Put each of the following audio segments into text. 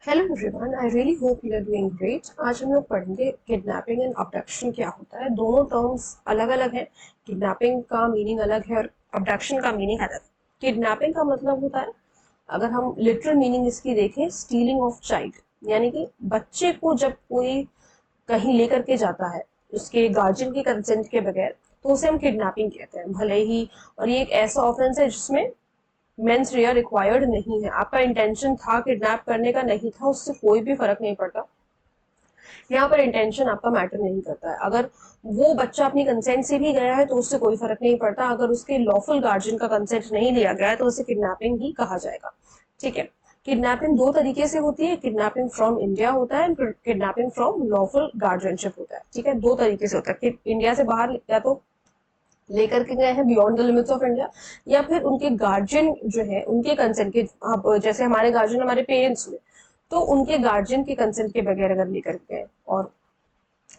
Hello everyone, I really hope you are doing great. आज हम लोग पढ़ेंगे किडनैपिंग एंड अबडक्शन क्या होता है। दोनों टर्म्स अलग अलग हैं। किडनैपिंग का मीनिंग अलग है और अबडक्शन का मीनिंग अलग है। किडनैपिंग का मतलब होता है, अगर हम लिटरल मीनिंग इसकी देखें, स्टीलिंग ऑफ चाइल्ड, यानी कि बच्चे को जब कोई कहीं लेकर के जाता है उसके गार्जियन के कंसेंट के बगैर, तो उसे हम किडनैपिंग कहते हैं। भले ही, और ये एक ऐसा ऑफेंस है जिसमें मेंस रिया रिक्वायर्ड नहीं है। आपका इंटेंशन था किडनैप करने का, नहीं था, उससे कोई भी फर्क नहीं पड़ता। यहाँ पर इंटेंशन आपका मैटर नहीं करता है। अगर वो बच्चा अपनी कंसेंट से भी गया है तो उससे कोई फर्क नहीं पड़ता। अगर उसके लॉफुल गार्जियन का कंसेंट नहीं लिया गया है तो उसे किडनैपिंग ही कहा जाएगा। ठीक है। किडनैपिंग दो तरीके से होती है। किडनैपिंग फ्रॉम इंडिया होता है, किडनैपिंग फ्रॉम लॉफुल गार्जियनशिप होता है। ठीक है, दो तरीके से होता है कि इंडिया से बाहर या तो लेकर के गए हैं beyond the limits of India, या फिर उनके गार्जियन जो है उनके कंसेंट के, अब जैसे हमारे गार्जियन हमारे पेरेंट्स हुए, तो उनके गार्जियन के कंसेंट के बगैर अगर लेकर गए। और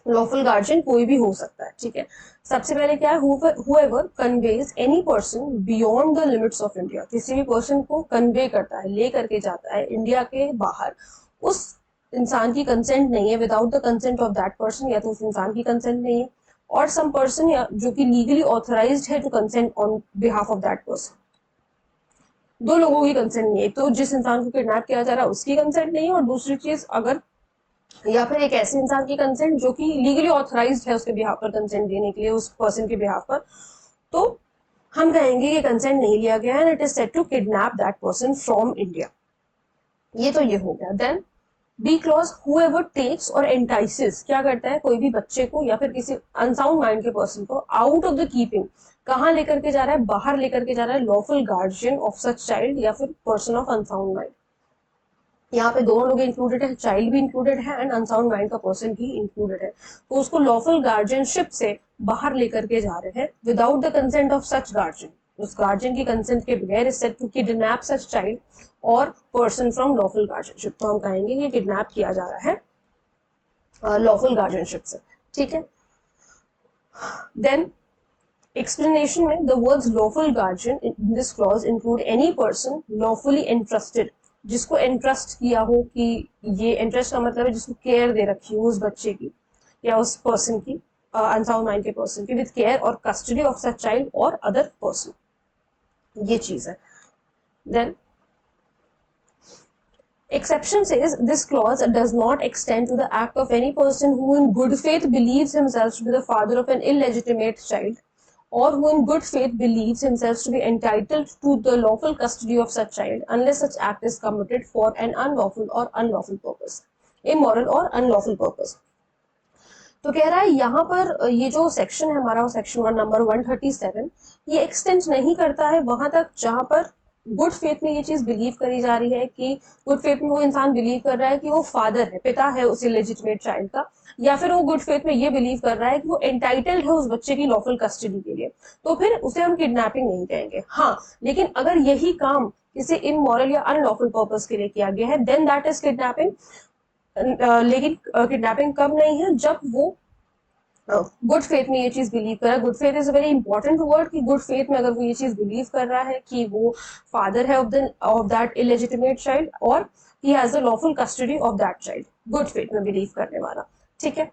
लॉफुल गार्जियन कोई भी हो सकता है। ठीक है। सबसे पहले क्या है, whoever conveys any person beyond the limits of India, किसी भी पर्सन को कन्वे करता है, ले करके जाता है इंडिया के बाहर, उस इंसान की कंसेंट नहीं है, without the consent of that person, या तो उस इंसान की कंसेंट नहीं है, और सम पर्सन या जो कि लीगली ऑथराइज्ड है to consent on behalf of that person. दो लोगों की कंसेंट नहीं है, तो जिस इंसान को किडनैप किया जा रहा है उसकी कंसेंट नहीं है, और दूसरी चीज, अगर या फिर एक ऐसे इंसान की कंसेंट जो कि लीगली ऑथराइज्ड है उसके बिहाफ पर कंसेंट देने के लिए, उस पर्सन के बिहाफ पर, तो हम कहेंगे कि कंसेंट नहीं लिया गया है, it is set to kidnap that person from India. ये तो ये हो गया। Then B clause, whoever takes और एंटाइसेस, क्या करता है, कोई भी बच्चे को या फिर किसी अनसाउंड माइंड के पर्सन को आउट ऑफ द कीपिंग, कहाँ लेकर के जा रहा है, बाहर लेकर के जा रहा है, lawful guardian of such child या फिर पर्सन ऑफ अनसाउंड माइंड। यहाँ पे दोनों लोग इंक्लूडेड है, चाइल्ड भी इंक्लूडेड है एंड अनसाउंड माइंड का पर्सन भी इंक्लूडेड है। तो उसको लॉफुल गार्जियनशिप से बाहर लेकर के जा रहे हैं without the consent of such guardian. उस गार्जियन की कंसेंट के बगैर is said to kidnap such child और पर्सन फ्रॉम लॉफुल गार्जियनशिप। तो हम कहेंगे कि किडनैप किया जा रहा है लॉफुल गार्जियनशिप से। ठीक है। देन explanation में the words lawful guardian in this clause include any person lawfully entrusted, जिसको entrust किया हो, कि ये entrust का मतलब है जिसको care दे रखी हो उस बच्चे की या उस person की, unsound mind के person की, with care और custody of such child or other person। ये चीज है। then exception says this clause does not extend to the act of any person who in good faith believes himself to be the father of an illegitimate child, or who in good faith believes himself to be entitled to the lawful custody of such child, unless such act is committed for an unlawful or unlawful purpose, immoral or unlawful purpose। तो कह रहा है यहाँ पर ये जो section है हमारा, सेक्शन वन नंबर 137, ये एक्सटेंड नहीं करता है वहां तक जहां पर गुड फेथ में ये चीज बिलीव करी जा रही है, कि गुड फेथ में वो इंसान बिलीव कर रहा है कि वो फादर है, पिता है उस इलेजिटिमेट चाइल्ड का, या फिर वो गुड फेथ में ये बिलीव कर रहा है कि वो एंटाइटल्ड है उस बच्चे की लॉफुल कस्टडी के लिए, तो फिर उसे हम किडनैपिंग नहीं कहेंगे। हाँ, लेकिन अगर यही काम किसी इमोरल या अनलॉफुल पर्पस के लिए किया गया है, देन दैट इज किडनैपिंग। लेकिन किडनैपिंग कब नहीं है, जब वो गुड फेथ में ये चीज बिलीव कर रहा है। Good faith is a very important word, कि गुड फेथ में अगर वो ये चीज बिलीव कर रहा है कि वो फादर है ऑफ दैट इलेजिटिमेट चाइल्ड, और ही has the lawful custody of that child, good faith में बिलीव करने वाला। ठीक है।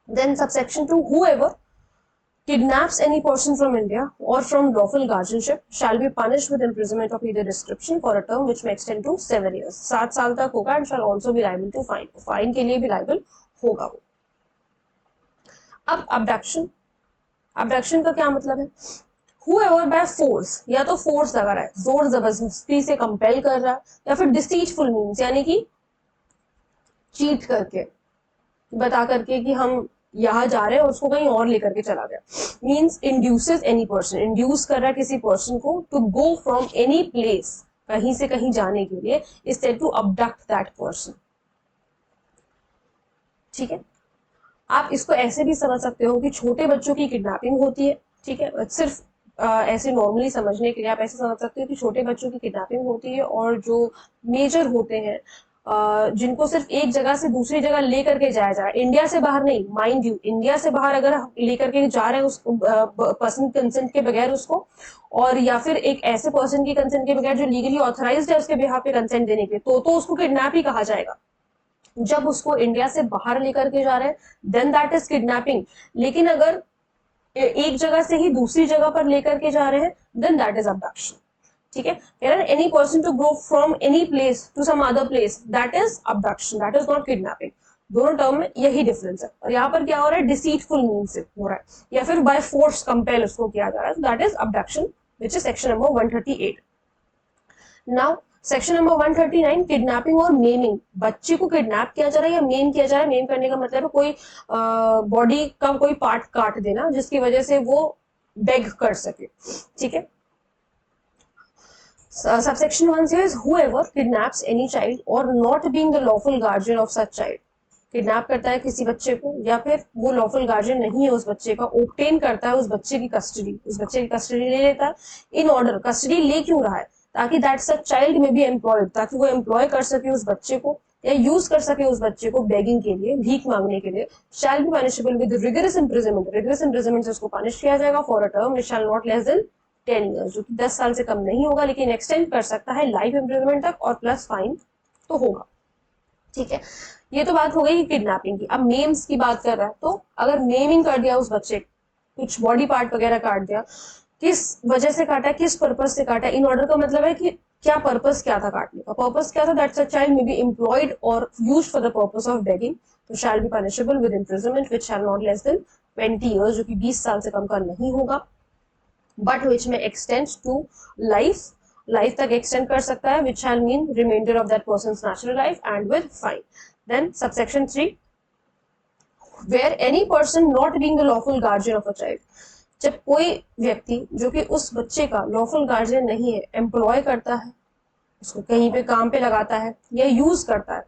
Then subsection 2, whoever kidnaps any person from India or from lawful guardianship shall be punished with imprisonment of either description for a term which may extend to 7 years, 7 साल तक होगा, and shall also be liable to fine, fine के लिए भी liable होगा वो। अब abduction, abduction का क्या मतलब है, whoever by force, या तो फोर्स लगा रहा है, जोर जबरदस्ती से कंपेल कर रहा है, या फिर डिसीटफुल मीन्स, यानी कि चीट करके, बता करके कि हम यहाँ जा रहे हैं और उसको कहीं और लेकर के चला गया। Means induces any person, induce कर रहा है किसी पर्सन को to go from any place, कहीं से कहीं जाने के लिए, is said to abduct that person. ठीक है। आप इसको ऐसे भी समझ सकते हो कि छोटे बच्चों की किडनैपिंग होती है। ठीक है, सिर्फ ऐसे नॉर्मली समझने के लिए आप ऐसे समझ सकते हो कि छोटे बच्चों की किडनैपिंग होती है, और जो मेजर होते हैं जिनको सिर्फ एक जगह से दूसरी जगह लेकर के जाया जाए, इंडिया से बाहर नहीं, माइंड यू, इंडिया से बाहर अगर लेकर के जा रहे हैं उस पर्सन कंसेंट के बगैर उसको, और या फिर एक ऐसे पर्सन की कंसेंट के बगैर जो लीगली ऑथराइज्ड है उसके बिहाफ पे कंसेंट देने के, तो उसको किडनैप ही कहा जाएगा। जब उसको इंडिया से बाहर लेकर के जा रहे हैं देन दैट इज किडनैपिंग। लेकिन अगर एक जगह से ही दूसरी जगह पर लेकर के जा रहे हैं देन दैट इज अबडक्शन। ठीक है, any person to go from any place to some other place that is abduction, that is not kidnapping. दोनों टर्म में यही डिफरेंस है। और यहाँ पर क्या हो रहा है, डिसीटफुल मीन्स से हो रहा है या फिर बाय फोर्स कंपेल उसको किया जा रहा है, that is abduction which is section number 138। Now section number 139, kidnapping और मेमिंग। बच्चे को किडनैप किया जा रहा है या मेम किया जा रहा है। मेम करने का मतलब है कोई बॉडी का कोई पार्ट काट देना जिसकी वजह से वो बेग कर सके। ठीक है, subsection 1 says whoever kidnaps any child or not being the lawful guardian of such child, kidnap करता है किसी बच्चे को या फिर वो लॉफुल गार्जियन नहीं है उस बच्चे का, ऑब्टेन करता है उस बच्चे की कस्टडी, उस बच्चे की कस्टडी ले लेता है। इन ऑर्डर, कस्टडी ले क्यों रहा है, ताकि दैट सच चाइल्ड में बी एम्प्लॉयड, ताकि वो एम्प्लॉय कर सके उस बच्चे को या यूज कर सके उस बच्चे को बेगिंग के लिए, भीख मांगने के लिए। शैल be punishable with rigorous imprisonment, rigorous imprisonment से उसको पनिश किया जाएगा for a term which shell not less then 10 years, जो कि 10 साल से कम नहीं होगा, लेकिन एक्सटेंड कर सकता है लाइफ इम्प्रिजनमेंट तक और प्लस फाइन तो होगा। ठीक है, ये तो बात हो गई किडनैपिंग की। अब मेम्स की बात कर रहा है, तो अगर मेमिंग कर दिया उस बच्चे, कुछ बॉडी पार्ट वगैरह काट दिया, किस वजह से काटा, किस पर्पस से काटा। इन ऑर्डर का मतलब है कि क्या पर्पस क्या था काटने का, पर्पस क्या था, that's a child may be employed और used for the purpose of begging, तो shall be punishable with imprisonment which shall not less than 20 years, जो कि 20 साल से कम का नहीं होगा, बट विच में एक्सटेंड टू लाइफ, लाइफ तक एक्सटेंड कर सकता है, which shall mean reminder of that person's natural life and with fine. Then subsection 3, where any person not being the lawful guardian of a child, जब कोई व्यक्ति जो कि उस बच्चे का लॉफुल गार्जियन नहीं है, एम्प्लॉय करता है उसको, कहीं पे काम पे लगाता है या यूज करता है,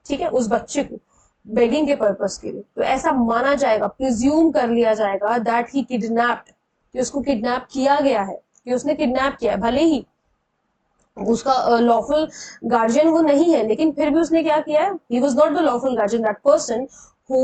ठीक है, उस बच्चे को बेगिंग के पर्पस के लिए, तो ऐसा माना जाएगा, प्रिज्यूम कर लिया जाएगा दैट ही किडनैप्ड, कि उसको किडनैप किया गया है, कि उसने किडनैप किया है। भले ही उसका लॉफुल गार्जियन वो नहीं है, लेकिन फिर भी उसने क्या किया है, he was not the lawful guardian, that person who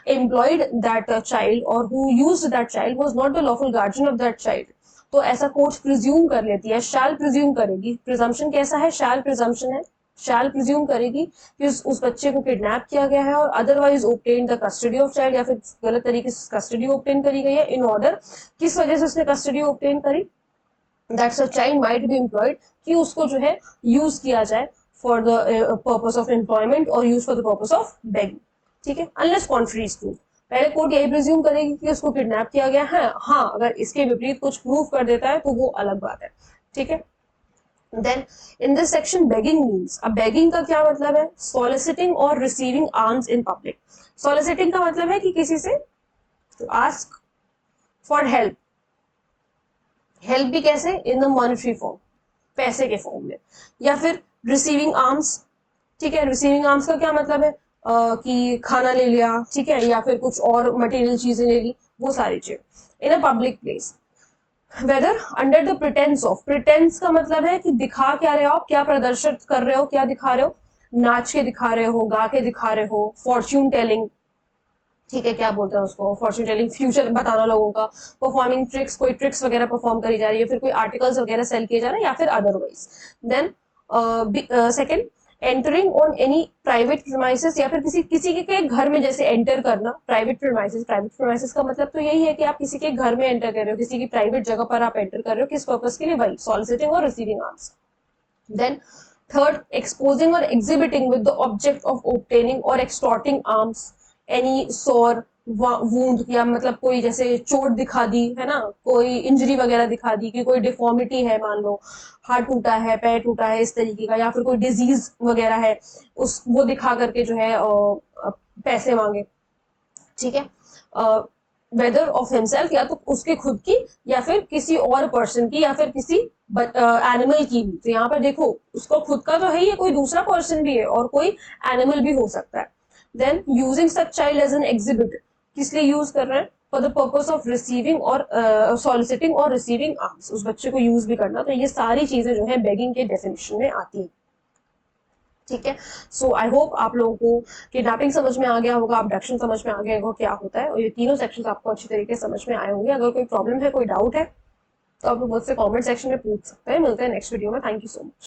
employed that child or who used that child was not the lawful guardian of that child। तो ऐसा कोर्ट प्रिज्यूम कर लेती है, शैल प्रिज्यूम करेगी। प्रिजम्पशन कैसा है, शैल प्रिजम्पशन है, शैल प्रिज्यूम करेगी कि उस बच्चे को किडनैप किया गया है और otherwise obtain the custody of child, या फिर गलत तरीके से कस्टडी ऑब्टेन करी गई है। इन ऑर्डर, किस वजह से उसने कस्टडी ऑब्टेन करी, that's a child might be employed, कि उसको जो है यूज किया जाए for the purpose of employment और use for the purpose of begging. ठीक है, अनलेस कॉन्ट्री इज प्रूव, पहले कोर्ट यही प्रिज्यूम करेगी कि उसको किडनैप किया गया है। हाँ, अगर इसके विपरीत कुछ प्रूव कर देता है तो वो अलग बात है। ठीक है, then in this section begging means, अब बेगिंग का क्या मतलब है, सॉलिसिटिंग और receiving alms in public. Soliciting का मतलब है कि किसी से to ask for help, help भी कैसे, इन द मॉनिटरी फॉर्म, पैसे के फॉर्म में, या फिर रिसीविंग आर्म्स। ठीक है, रिसीविंग आर्म्स का क्या मतलब है, कि खाना ले लिया, ठीक है, या फिर कुछ और मटेरियल चीजें ले ली, वो सारी चीज in a public place, whether under the pretence of, pretence का मतलब है कि दिखा क्या रहे हो आप, क्या प्रदर्शित कर रहे हो, क्या दिखा रहे हो, नाच के दिखा रहे हो, गा के दिखा रहे हो, फॉर्च्यून टेलिंग, ठीक है, क्या बोलते हैं उसको, फॉर्च्यून टेलिंग, फ्यूचर बताना लोगों का, परफॉर्मिंग ट्रिक्स, कोई ट्रिक्स वगैरह परफॉर्म करी जा रही है, फिर कोई आर्टिकल्स वगैरह सेल किए जा रहे हैं, या फिर otherwise. Then second, entering on any private premises, या फिर किसी के घर में जैसे एंटर करना, प्राइवेट प्रीमाइसेस, प्राइवेट प्रीमाइसेस का मतलब तो यही है कि आप किसी के घर में एंटर कर रहे हो, किसी की प्राइवेट जगह पर आप एंटर कर रहे हो, किस पर्पस के लिए, वही सॉलिसिटिंग और receiving alms. Then third, exposing और exhibiting with the object of obtaining और extorting alms any sore wound, या मतलब कोई जैसे चोट दिखा दी है ना, कोई इंजरी वगैरह दिखा दी, कि कोई डिफॉर्मिटी है, मान लो हाथ टूटा है, पैर टूटा है, इस तरीके का, या फिर कोई डिजीज वगैरह है, उस वो दिखा करके जो है पैसे मांगे। ठीक है, वेदर ऑफ हिमसेल्फ, या तो उसके खुद की, या फिर किसी और पर्सन की, या फिर किसी एनिमल की भी। तो यहाँ पर देखो, उसको खुद का तो है ही, कोई दूसरा पर्सन भी है और कोई एनिमल भी हो सकता है। Then using such child as an exhibit, किस लिए यूज कर रहे हैं, for the purpose of receiving और सॉलिसिटिंग और रिसीविंग आर्म्स, उस बच्चे को यूज भी करना। तो ये सारी चीजें जो है बेगिंग के डेफिनेशन में आती है। ठीक है। सो आई होप आप लोगों को किडनैपिंग समझ में आ गया होगा, अबडक्शन समझ में आ गया होगा क्या होता है, और ये तीनों सेक्शन आपको अच्छी तरीके से समझ में आए होंगे। अगर कोई प्रॉब्लम है, कोई डाउट है, तो आप लोग मुझसे कमेंट सेक्शन में पूछ सकते हैं। मिलते हैं नेक्स्ट वीडियो में। Thank you so much.